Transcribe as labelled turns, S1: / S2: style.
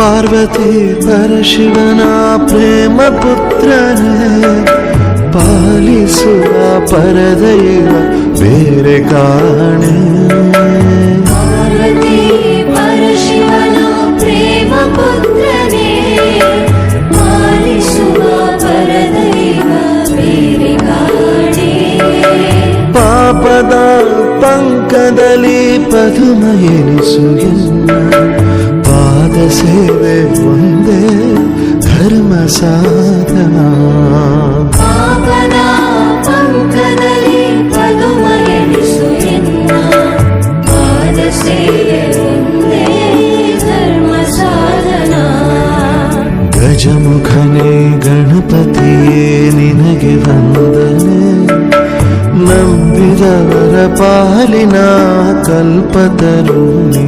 S1: ಪಾರ್ವತಿ ಪರಶಿವನ ಪ್ರೇಮ ಪುತ್ರನೇ, ಪಾಲಿಸುವ ಪರದೈವ ಬೇರೆ ಕಾಣೆ.
S2: ಪಾರ್ವತಿ ಪರಶಿವನ ಪ್ರೇಮ ಪುತ್ರನೇ, ಪಾಲಿಸುವ ಪರದೈವ ಬೇರೆ ಕಾಣೆ.
S1: ಪಾಪದ ಪಂಕದಲ್ಲಿ ಪದುಮ ಎನಿಸು ಎನ್ನ, ಪಾದ ಸೇವೆ ಒಂದೇ ಧರ್ಮ ಸಾಧನ.
S2: ಪಾಪದ ಪಂಕದಲ್ಲಿ ಪದುಮ ಎನಿಸು ಎನ್ನ, ಪಾದ ಸೇವೆ ಒಂದೇ ಧರ್ಮ ಸಾಧನ.
S1: ಗಜಮುಖನೇ ಗಣಪತಿಯೇ ನಿನಗೆ ವಂದನೆ, ನಂಬಿದವರ ಪಾಲಿನ ಕಲ್ಪತರು ನೀ.